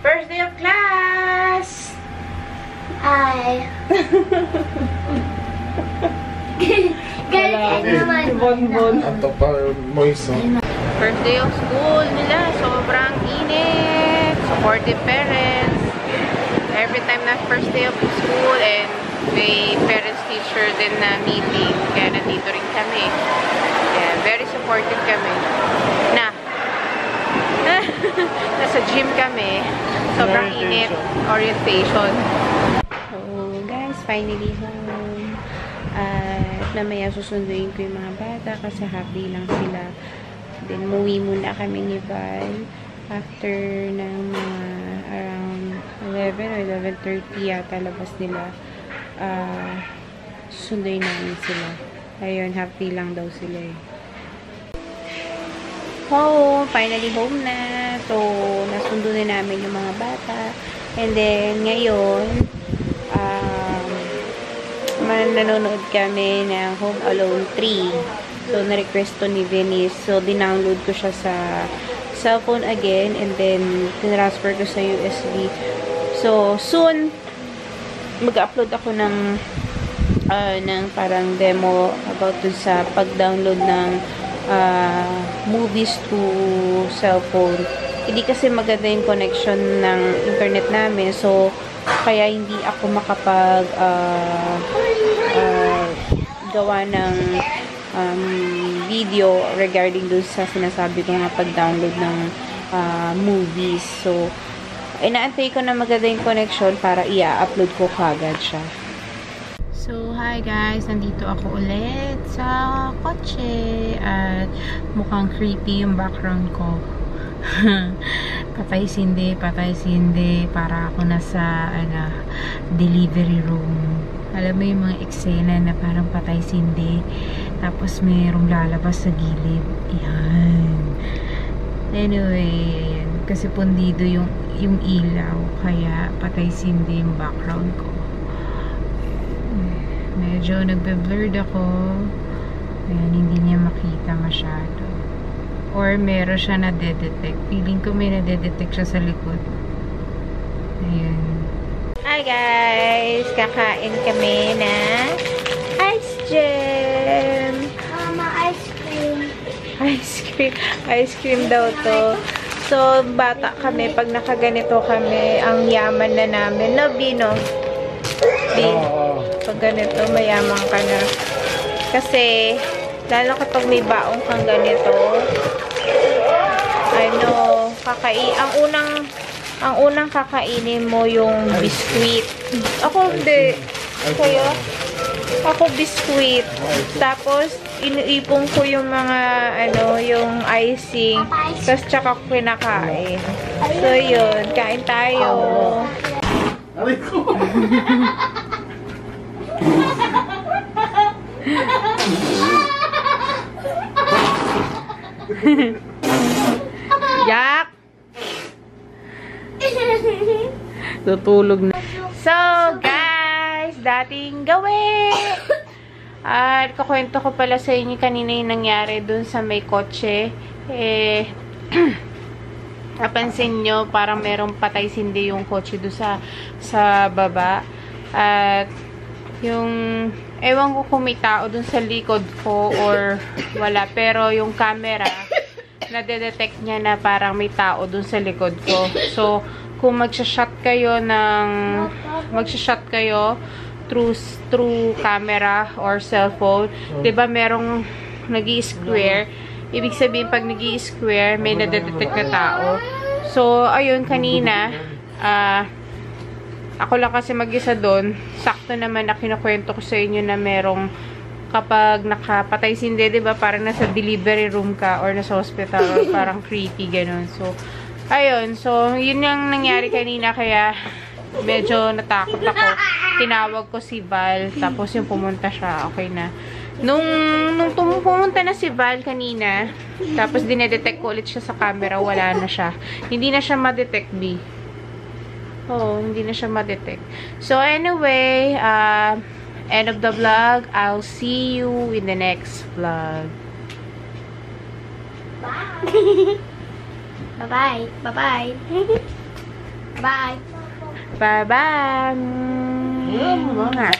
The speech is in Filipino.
First day of class! Ay. Galit naman. Bonbon. Ato pa, moist. First day of school nila. Sobrang init. Supportive parents. Every time na first day of school and may parents-teacher din na meeting. Kaya nandito rin kami. Kaya very supportive kami. Nasa gym kami. Sobrang init. Orientation. So, guys, finally home. At mamaya susunduin ko yung mga bata kasi half day lang sila. Then, muwi muna kami ni Val. After ng around 11 or 11:30 yata labas nila. Susunduin namin sila. Ayun, half day lang daw sila eh. Home! Finally home na. So, nasundo na namin yung mga bata. And then, ngayon, nanonood kami ng Home Alone 3. So, na-request to ni Venice. So, dinownload ko siya sa cellphone again. And then, tinransfer ko sa USB. So, soon, mag-upload ako ng parang demo about dun sa pag-download ng movies to cellphone. Hindi kasi maganda yung connection ng internet namin. So, kaya hindi ako makapag gawa ng video regarding dun sa sinasabi ko nga pag-download ng movies. So, inaantay ko na maganda yung connection para i-upload ko kagad siya. So, hi guys! Nandito ako ulit sa kotse at mukhang creepy yung background ko. Patay sindi, para ako nasa delivery room. Alam mo yung mga eksena na parang patay sindi tapos mayroong lalabas sa gilid. Yan. Anyway, kasi pundido yung ilaw kaya patay sindi yung background ko. Medyo nagbe-blurred ako. Ayan, hindi niya makita masyado. Or meron siya na-detect. Feeling ko may na-detect siya sa likod. Ayan. Hi guys! Kakain kami na ice jam! Mama, ice cream. Ice cream daw to. So, bata kami. Pag nakaganito kami, ang yaman na namin. No, Bino? Pag ganito, mayaman ka na. Kasi, lalo kapag may baong kang ganito, ang unang kakainin mo yung biskuit. Ako hindi. Kaya, ako biskuit. Tapos, iniipon ko yung mga, yung icing. Tapos, tsaka ko kinakain. So, yun. Kain tayo. Yak! Tutulog na. So, guys, dating gawin. At kukwento ko pala sa inyo kanina yung nangyari dun sa may kotse. Napansin nyo, parang merong patay sindi yung kotse doon sa baba. At yung, ewan ko kung may tao doon sa likod ko or wala. Pero yung camera, nade-detect niya na parang may tao doon sa likod ko. So, kung magsha-shot kayo through camera or cellphone, 'di ba merong nag-i-square? Ibig sabihin pag nag-i-square, may nade-detect na tao. So, ayun kanina, ako lang kasi mag-isa doon. Sakto naman na kinukwento ko sa inyo na merong kapag nakapatay sindi, 'di ba? Parang nasa delivery room ka or nasa hospital, parang creepy ganun. So, ayun. So, yun yung nangyari kanina kaya medyo natakot ako. Tinawag ko si Val, tapos yung pumunta siya, okay na. Nung pumunta na si Val kanina, tapos dinedetect ko ulit siya sa camera, wala na siya. Hindi na siya ma-detect, B. Oo, hindi na siya ma-detect. So, anyway, end of the vlog. I'll see you in the next vlog. Bye. Bye-bye. Bye-bye. Bye. Bye-bye! Yeah,